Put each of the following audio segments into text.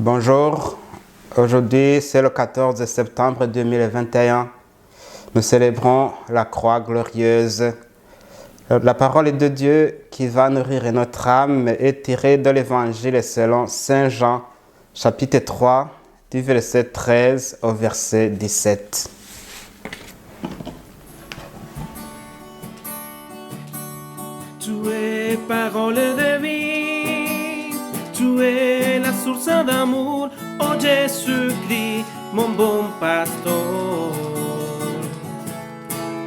Bonjour, aujourd'hui c'est le 14 septembre 2021. Nous célébrons la croix glorieuse. La parole de Dieu qui va nourrir notre âme est tirée de l'évangile selon Saint Jean, chapitre 3, du verset 13 au verset 17. Tu es parole de vie, tu es la source d'amour, oh Jésus-Christ, mon bon pasteur.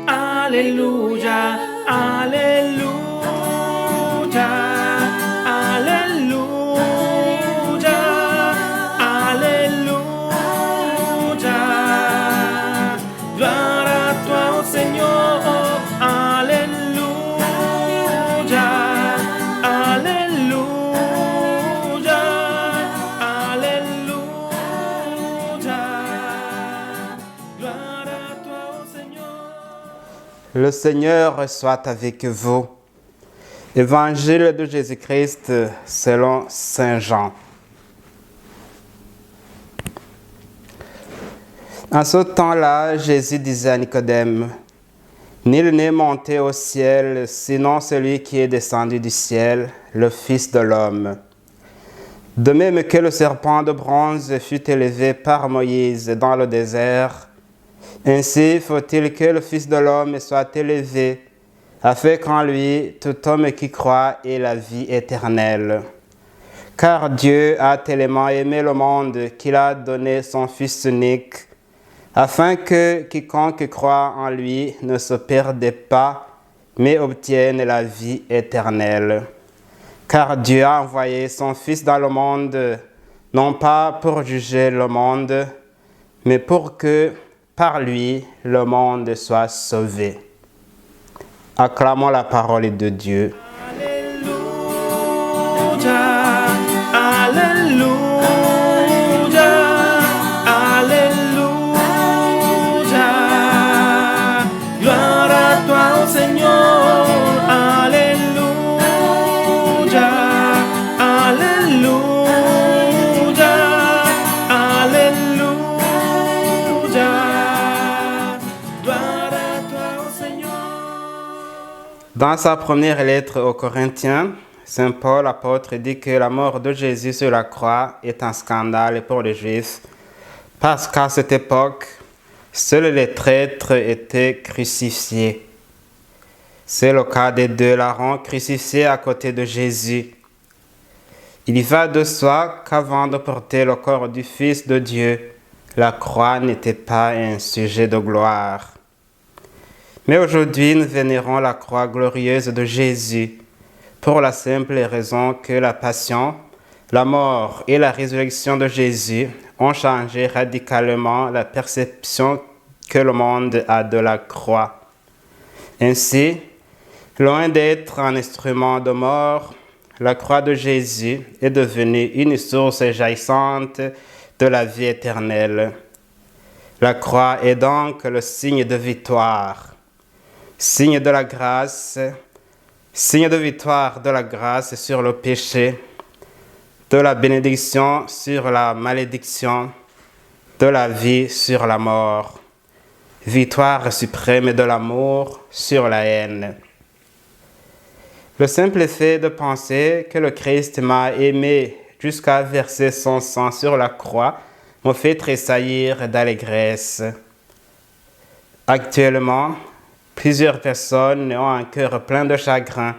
Alléluia, alléluia, alléluia, alléluia. Gloire à toi, oh Seigneur, alléluia, alléluia, alléluia. Gloire à toi, oh Seigneur. Le Seigneur soit avec vous. Évangile de Jésus-Christ selon Saint Jean. En ce temps-là, Jésus disait à Nicodème, « Nul n'est monté au ciel, sinon celui qui est descendu du ciel, le Fils de l'homme. De même que le serpent de bronze fut élevé par Moïse dans le désert, ainsi faut-il que le Fils de l'homme soit élevé, afin qu'en lui tout homme qui croit ait la vie éternelle. Car Dieu a tellement aimé le monde qu'il a donné son Fils unique, afin que quiconque croit en lui ne se perde pas, mais obtienne la vie éternelle. Car Dieu a envoyé son Fils dans le monde, non pas pour juger le monde, mais pour que, par lui, le monde soit sauvé. » Acclamons la parole de Dieu. Alléluia, alléluia, alléluia. Gloire à toi, oh Seigneur. Alléluia, alléluia, alléluia. Gloire à toi, oh Seigneur. Dans sa première lettre aux Corinthiens, Saint Paul, apôtre, dit que la mort de Jésus sur la croix est un scandale pour les Juifs, parce qu'à cette époque, seuls les traîtres étaient crucifiés. C'est le cas des deux larrons crucifiés à côté de Jésus. Il y va de soi qu'avant de porter le corps du Fils de Dieu, la croix n'était pas un sujet de gloire. Mais aujourd'hui, nous vénérons la croix glorieuse de Jésus pour la simple raison que la passion, la mort et la résurrection de Jésus ont changé radicalement la perception que le monde a de la croix. Ainsi, loin d'être un instrument de mort, la croix de Jésus est devenue une source jaillissante de la vie éternelle. La croix est donc le signe de victoire. Signe de la grâce, signe de victoire de la grâce sur le péché, de la bénédiction sur la malédiction, de la vie sur la mort, victoire suprême de l'amour sur la haine. Le simple fait de penser que le Christ m'a aimé jusqu'à verser son sang sur la croix me fait tressaillir d'allégresse. Actuellement, plusieurs personnes ont un cœur plein de chagrin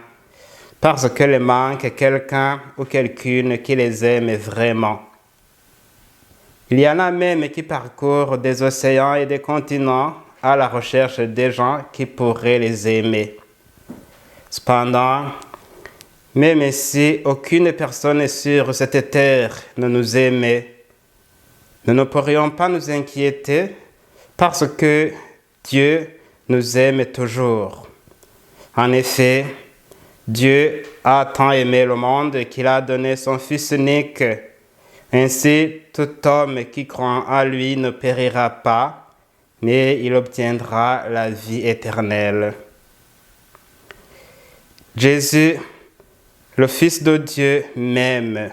parce qu'elles manquent quelqu'un ou quelqu'une qui les aime vraiment. Il y en a même qui parcourent des océans et des continents à la recherche des gens qui pourraient les aimer. Cependant, même si aucune personne sur cette terre ne nous aimait, nous ne pourrions pas nous inquiéter parce que Dieu nous aime toujours. En effet, Dieu a tant aimé le monde qu'il a donné son Fils unique. Ainsi, tout homme qui croit en lui ne périra pas, mais il obtiendra la vie éternelle. Jésus, le Fils de Dieu, m'aime.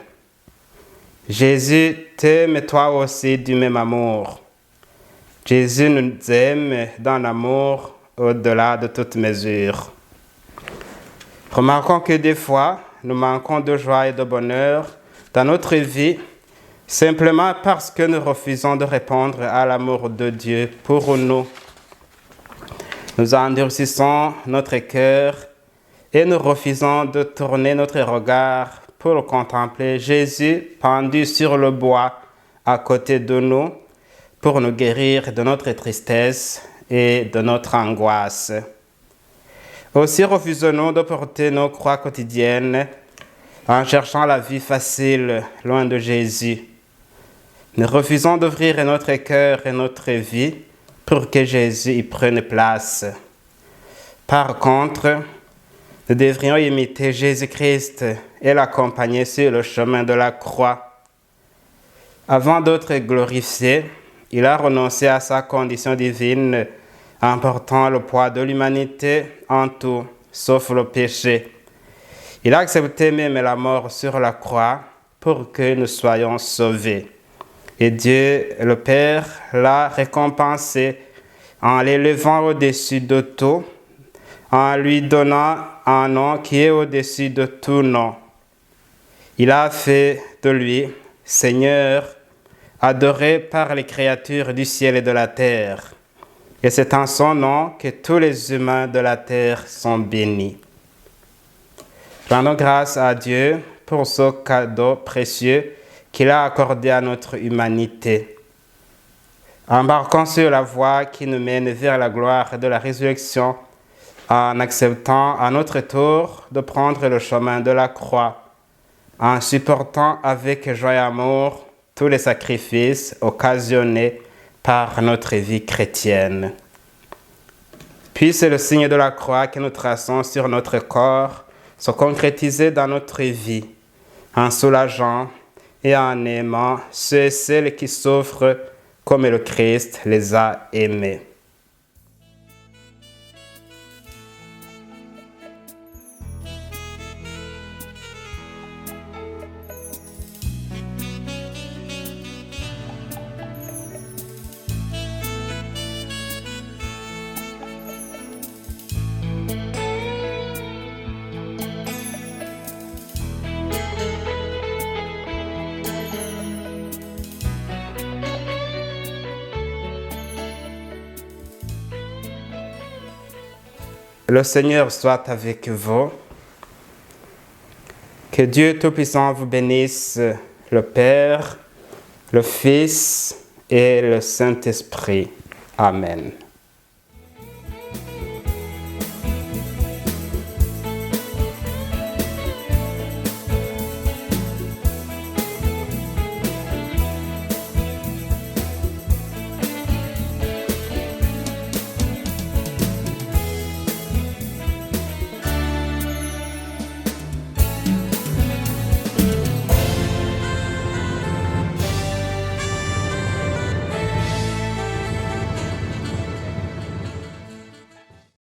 Jésus t'aime toi aussi du même amour. Jésus nous aime dans l'amour au-delà de toute mesure. Remarquons que des fois, nous manquons de joie et de bonheur dans notre vie simplement parce que nous refusons de répondre à l'amour de Dieu pour nous. Nous endurcissons notre cœur et nous refusons de tourner notre regard pour contempler Jésus pendu sur le bois à côté de nous pour nous guérir de notre tristesse et de notre angoisse. Aussi refusons-nous de porter nos croix quotidiennes en cherchant la vie facile loin de Jésus. Nous refusons d'ouvrir notre cœur et notre vie pour que Jésus y prenne place. Par contre, nous devrions imiter Jésus-Christ et l'accompagner sur le chemin de la croix. Avant d'être glorifié, il a renoncé à sa condition divine en portant le poids de l'humanité en tout, sauf le péché. Il a accepté même la mort sur la croix pour que nous soyons sauvés. Et Dieu, le Père, l'a récompensé en l'élevant au-dessus de tout, en lui donnant un nom qui est au-dessus de tout nom. Il a fait de lui Seigneur, adoré par les créatures du ciel et de la terre. Et c'est en son nom que tous les humains de la terre sont bénis. Rendons grâce à Dieu pour ce cadeau précieux qu'il a accordé à notre humanité. Embarquons sur la voie qui nous mène vers la gloire de la résurrection en acceptant à notre tour de prendre le chemin de la croix, en supportant avec joie et amour tous les sacrifices occasionnés par notre vie chrétienne. Puisse le signe de la croix que nous traçons sur notre corps se concrétiser dans notre vie, en soulageant et en aimant ceux et celles qui souffrent comme le Christ les a aimés. Le Seigneur soit avec vous. Que Dieu Tout-Puissant vous bénisse, le Père, le Fils et le Saint-Esprit. Amen.